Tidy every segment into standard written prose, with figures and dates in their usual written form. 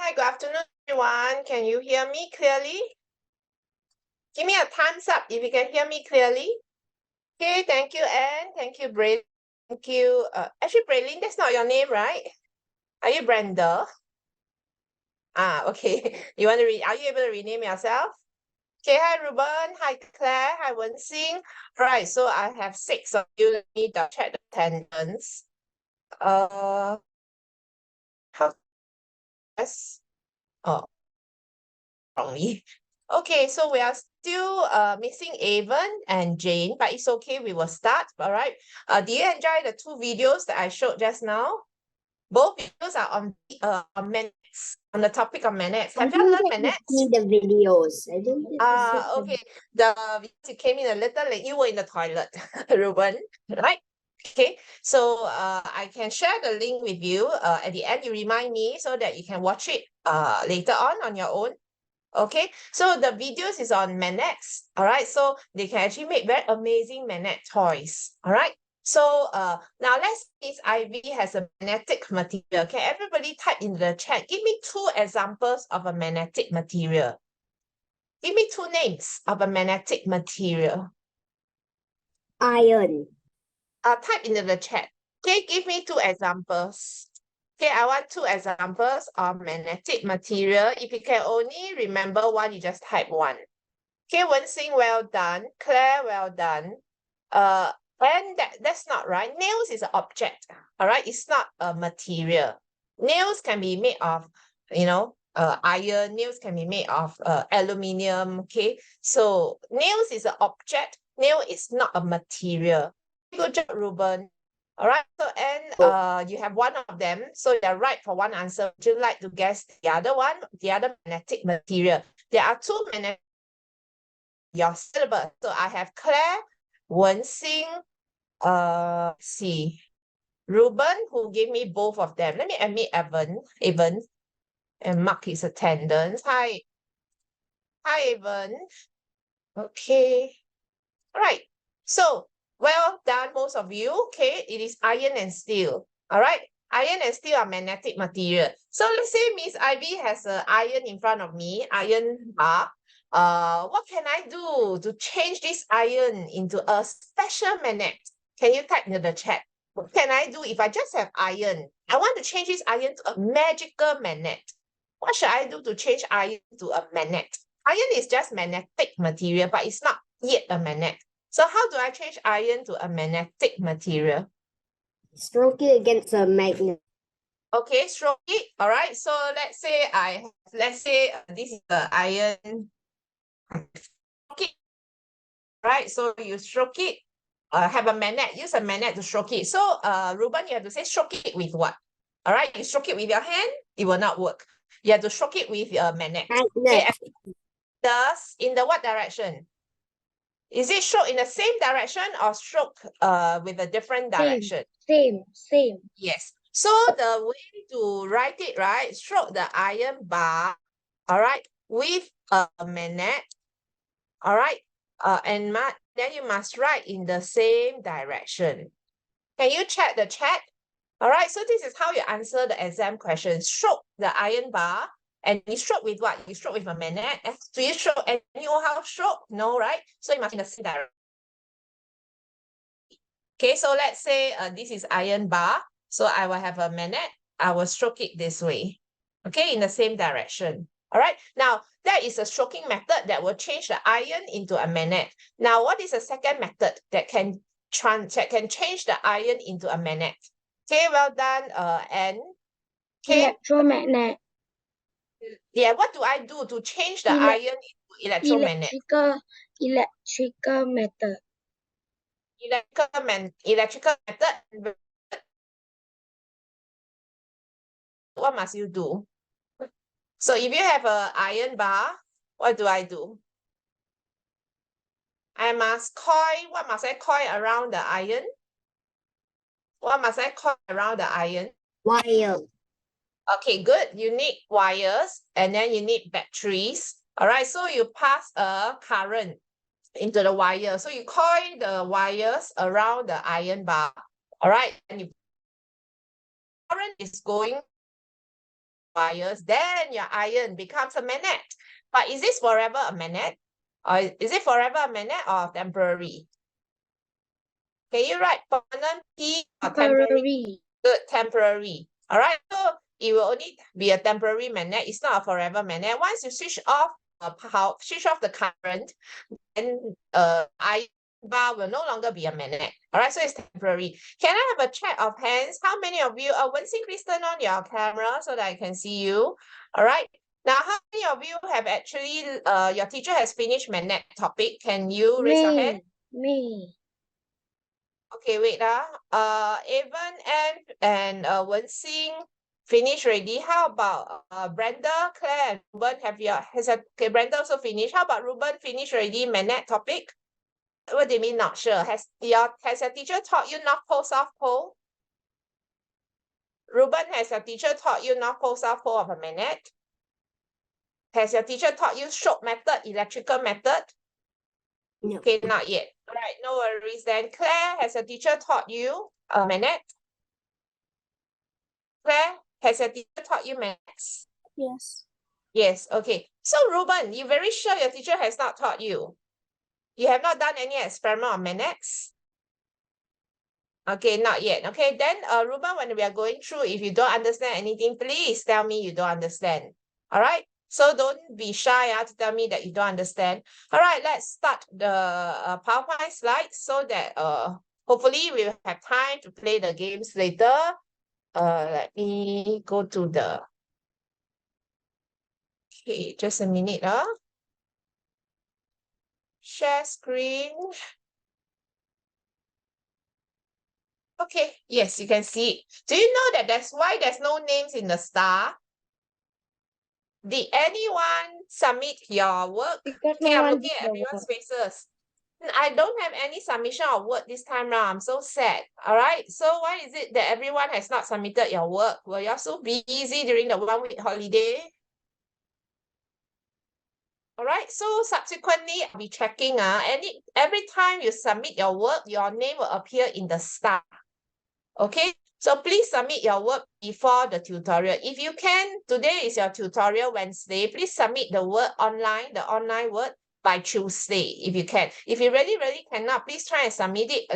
Hi, good afternoon, everyone. Can you hear me clearly? Give me a thumbs up if you can hear me clearly. Okay, thank you, Anne. Thank you, Braylon. Thank you. Actually, Braylon, that's not your name, right? Are you Brenda? Okay. You want to are you able to rename yourself? Okay, hi, Ruben. Hi, Claire. Hi, Wen-Xing. Right, so I have 6 of you. Let me check the attendance. How? Yes. Oh, wrongly. Okay, so we are still missing Avon and Jane, but it's okay. We will start. All right. Do you enjoy the 2 videos that I showed just now? Both videos are on minutes, on the topic of minutes. Have you learned minutes? See the videos. I don't get to see Okay. You came in a little late. You were in the toilet, Ruben, right? Okay. So I can share the link with you. At the end, you remind me so that you can watch it later on your own. Okay, so the videos is on Manex, all right? So they can actually make very amazing magnet toys, all right? So now let's see if Ivy has a magnetic material. Can everybody type in the chat? Give me 2 examples of a magnetic material. Give me 2 names of a magnetic material. iron. Type into the chat. Okay, give me 2 examples. Okay, I want 2 examples of magnetic material. If you can only remember one, you just type 1. Okay, Wen-Xing, well done. Claire, well done. And that's not right. Nails is an object, all right? It's not a material. Nails can be made of, iron. Nails can be made of aluminium, okay? So nails is an object. Nail is not a material. Good job, Ruben. All right, so and you have 1 of them. So you're right for 1 answer. Would you like to guess the other one, the other magnetic material? There are 2 magnetic your syllabus. So I have Claire, Wen-Xing, Ruben, who gave me both of them. Let me admit Evan, and mark his attendance. Hi, Evan. Okay, all right. So well done, most of you. Okay, it is iron and steel. All right, iron and steel are magnetic material. So let's say Miss Ivy has an iron in front of me, iron bar. What can I do to change this iron into a special magnet? Can you type into the chat? What can I do if I just have iron? I want to change this iron to a magical magnet. What should I do to change iron to a magnet? Iron is just magnetic material, but it's not yet a magnet. So how do I change iron to a magnetic material? Stroke it against a magnet. Okay, stroke it. All right. So let's say this is the iron. Stroke it. Right. So you stroke it. Have a magnet. Use a magnet to stroke it. So Ruben, you have to say stroke it with what? All right. You stroke it with your hand. It will not work. You have to stroke it with a magnet. Okay. Does in the what direction? Is it stroke in the same direction or stroke with a different direction? Same. Yes. So the way to write it, right? Stroke the iron bar, all right, with a magnet, all right, and then you must write in the same direction. Can you check the chat? All right, so this is how you answer the exam question. Stroke the iron bar, and you stroke with what? You stroke with a magnet. Do you stroke and you know how to stroke? No, right? So you must in the same direction. Okay, so let's say this is iron bar. So I will have a magnet. I will stroke it this way. Okay, in the same direction. All right. Now, that is a stroking method that will change the iron into a magnet. Now, what is the second method that can change the iron into a magnet? Okay, well done, Anne. Okay. Electromagnet. Yeah, what do I do to change the iron into electromagnet? Electrical method. Electrical method. What must you do? So if you have an iron bar, what do I do? What must I coil around the iron? What must I coil around the iron? Wire. Okay, good. You need wires and then you need batteries. All right, so you pass a current into the wire. So you coil the wires around the iron bar. All right, and current is going wires, then your iron becomes a magnet. But is this forever a magnet? Or is it forever a magnet or temporary? Can you write permanent P or temporary? Temporary. Good, temporary. All right, so it will only be a temporary magnet. It's not a forever magnet. Once you switch off switch off the current, then iron bar will no longer be a magnet. All right, so it's temporary. Can I have a check of hands? How many of you are Wen Xin, please turn on your camera so that I can see you. All right. Now, how many of you have actually your teacher has finished magnet topic? Can you raise your hand? Me. Okay, wait. Evan and Wen Xin finished already. How about Brenda, Claire, and Ruben? Okay, Brenda also finished. How about Ruben finished already? Magnet topic. What do you mean not sure? Has your teacher taught you North Pole, South Pole? Ruben, has your teacher taught you North Pole, South Pole of a magnet? Has your teacher taught you stroke method, electrical method? No. Okay, not yet. All right, no worries then. Claire, has your teacher taught you a magnet? Claire, has your teacher taught you maths? Yes. Yes, okay. So Ruben, you're very sure your teacher has not taught you? You have not done any experiment on magnets? Okay, not yet. Okay, then Ruben, when we are going through, if you don't understand anything, please tell me you don't understand. All right? So don't be shy to tell me that you don't understand. All right, let's start the PowerPoint slides so that hopefully we will have time to play the games later. Let me go to the... Okay, just a minute. Share screen. Okay, yes, you can see it. Do you know that that's why there's no names in the star? Did anyone submit your work? Because Okay, no I'm one looking did at the everyone's work. faces. I don't have any submission of work this time round. I'm so sad. All right. So why is it that everyone has not submitted your work? Were you so busy during the 1 week holiday? All right. So subsequently, I'll be checking. Every time you submit your work, your name will appear in the star. Okay. So please submit your work before the tutorial. If you can, today is your tutorial Wednesday. Please submit the work online, the online work by Tuesday, if you can. If you really, really cannot, please try and submit it,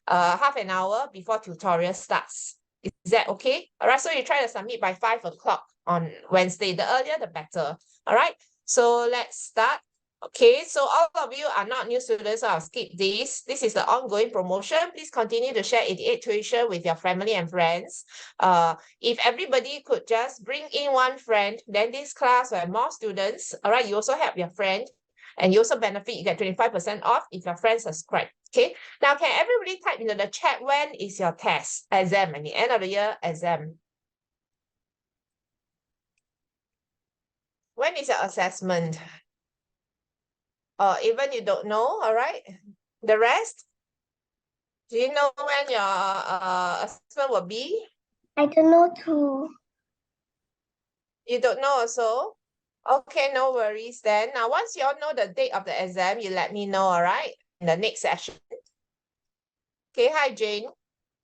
half an hour before tutorial starts. Is that okay? All right, so you try to submit by 5 o'clock on Wednesday. The earlier, the better. All right, so let's start. Okay, so all of you are not new students, so I'll skip this. This is the ongoing promotion. Please continue to share 88 Tuition with your family and friends. If everybody could just bring in one friend, then this class will have more students. All right, you also help your friend. And you also benefit, you get 25% off if your friends subscribe. Okay, now can everybody type into the chat, when is your test, exam, and the end of the year exam? When is your assessment? Or even you don't know, all right? The rest? Do you know when your assessment will be? I don't know too. You don't know also? Okay, no worries then. Now, once you all know the date of the exam, you let me know, all right? In the next session. Okay, hi, Jane.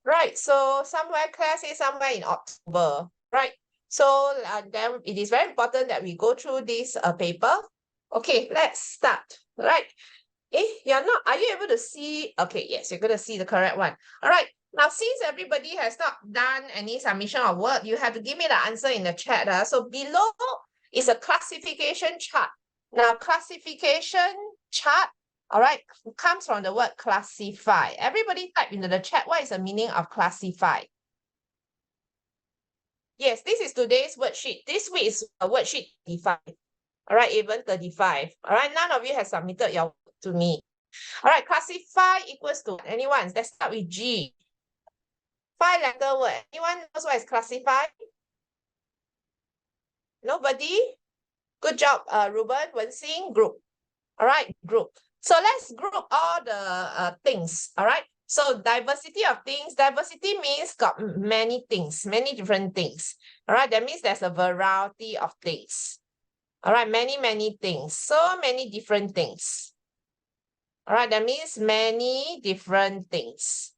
Right, so Claire says somewhere in October, right? So then it is very important that we go through this paper. Okay, let's start, right? Are you able to see? Okay, yes, you're going to see the correct one. All right, now since everybody has not done any submission of work, you have to give me the answer in the chat. So below is a classification chart. Now, classification chart, all right, comes from the word classify. Everybody type into the chat, what is the meaning of classify? Yes, this is today's worksheet. This week is worksheet 35. All right, even 35. All right, none of you have submitted your work to me. All right, classify equals to anyone. Let's start with G. 5-letter word. Anyone knows what is classify? Nobody? Good job, Ruben, Wen Xin, group. All right, group. So let's group all the things. All right. So diversity of things. Diversity means got many things, many different things. All right. That means there's a variety of things. All right. Many, many things. So many different things. All right. That means many different things.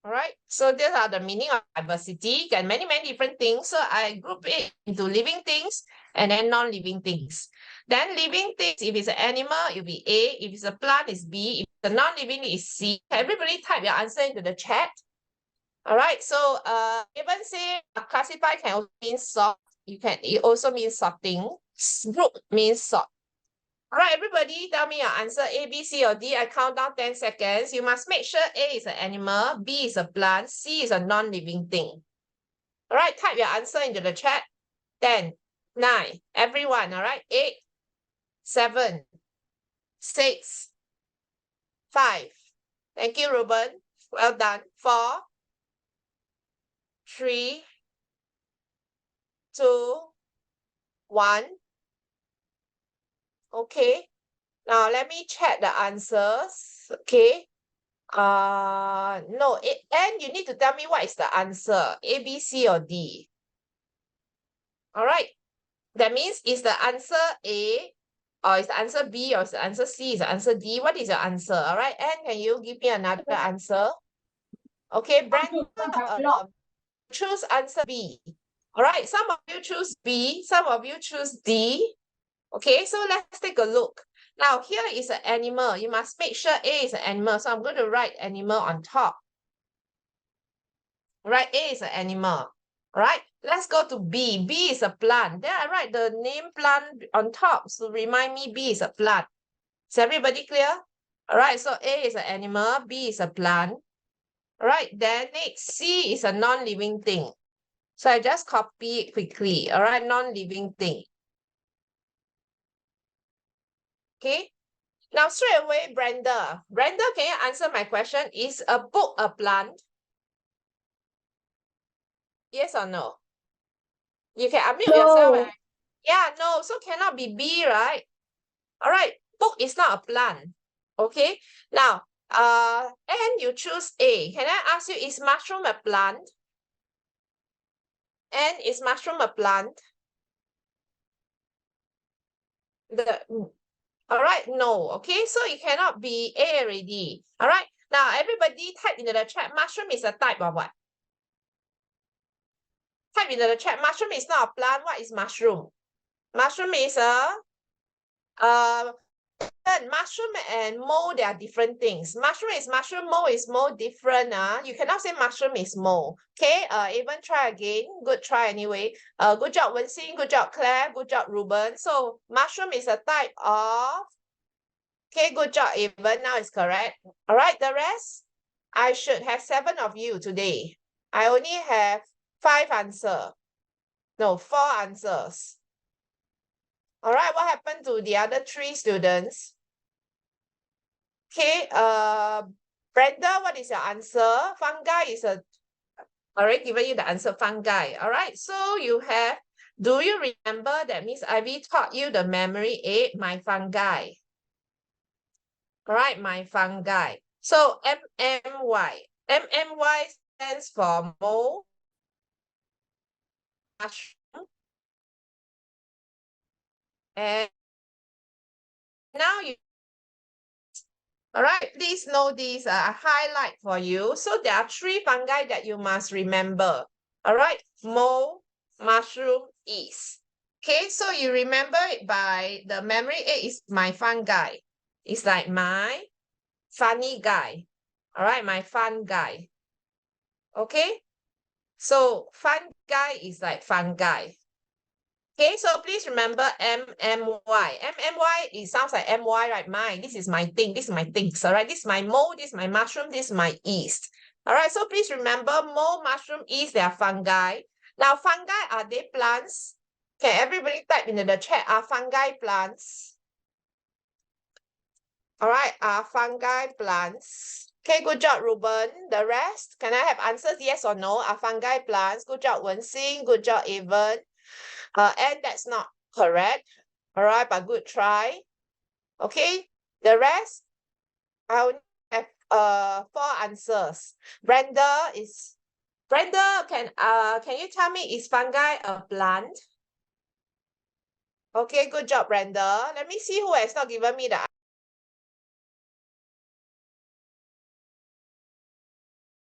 All right, so these are the meaning of diversity. Got many, many different things. So I group it into living things and then non-living things. Then living things, if it's an animal, it'll be A. If it's a plant, it's B. If it's a non-living, it's C. Everybody type your answer into the chat. All right, so even say classify can also mean sort. It also means sorting. Group means sort. All right, everybody, tell me your answer A, B, C, or D. I count down 10 seconds. You must make sure A is an animal, B is a plant, C is a non-living thing. All right, type your answer into the chat. 10, 9, everyone, all right? 8, 7, 6, 5. Thank you, Ruben. Well done. 4, 3, 2, 1. Okay. Now let me check the answers. Okay. No, and you need to tell me what is the answer, A, B, C, or D. All right. That means is the answer A, or is the answer B, or is the answer C, is the answer D? What is your answer? All right. And can you give me another answer? Okay, Brenda, choose answer B. All right. Some of you choose B, some of you choose D. Okay, so let's take a look. Now, here is an animal. You must make sure A is an animal. So I'm going to write animal on top. Right, A is an animal. Right, let's go to B. B is a plant. Then I write the name plant on top. So remind me B is a plant. Is everybody clear? All right, so A is an animal. B is a plant. All right, then next C is a non-living thing. So I just copy it quickly. All right, non-living thing. Okay. Now, straight away, Brenda. Brenda, can you answer my question? Is a book a plant? Yes or no? You can unmute yourself. Yeah, no, so cannot be B, right? All right, book is not a plant. Okay, now, and you choose A. Can I ask you, is mushroom a plant? And is mushroom a plant? All right, no. Okay, so it cannot be A already. All right, now everybody type into the chat, mushroom is a type of what? Type into the chat, mushroom is not a plant. What is mushroom? Mushroom is mushroom and mold, they are different things. Mushroom is mushroom, mold is mold, different. You cannot say mushroom is mold. Okay, even try again. Good try anyway. Good job, Wen-Xin. Good job, Claire. Good job, Ruben. So mushroom is a type of. Okay, good job, Even. Now it's correct. All right, the rest, I should have 7 of you today. I only have 5 answers. No, 4 answers. All right, what happened to the other 3 students? Okay, Brenda, what is your answer? Fungi is a, already given you the answer, fungi. All right, so you have, do you remember that Miss Ivy taught you the memory aid, my fungi? All right, my fungi. So MMY. MMY stands for mold, mushroom, and now you, all right, please know these are highlight for you. So there are 3 fungi that you must remember. All right, mold, mushroom, yeast. Okay, so you remember it by the memory aid is my fungi. It's like my funny guy. All right, my fun guy. Okay, so fun guy is like fungi. Okay, so please remember MMY. MMY, it sounds like MY, right? This is my thing, this is my things, all right? This is my mold, this is my mushroom, this is my yeast. All right, so please remember mold, mushroom, yeast, they are fungi. Now, fungi, are they plants? Can everybody type into the chat, are fungi plants? All right, are fungi plants? Okay, good job, Ruben. The rest, can I have answers, yes or no? Are fungi plants? Good job, Wen-Xin. Good job, Evan. And that's not correct. All right, but good try. Okay, the rest, I only have 4 answers. Brenda, can you tell me, is fungi a plant? Okay, good job, Brenda. Let me see who has not given me the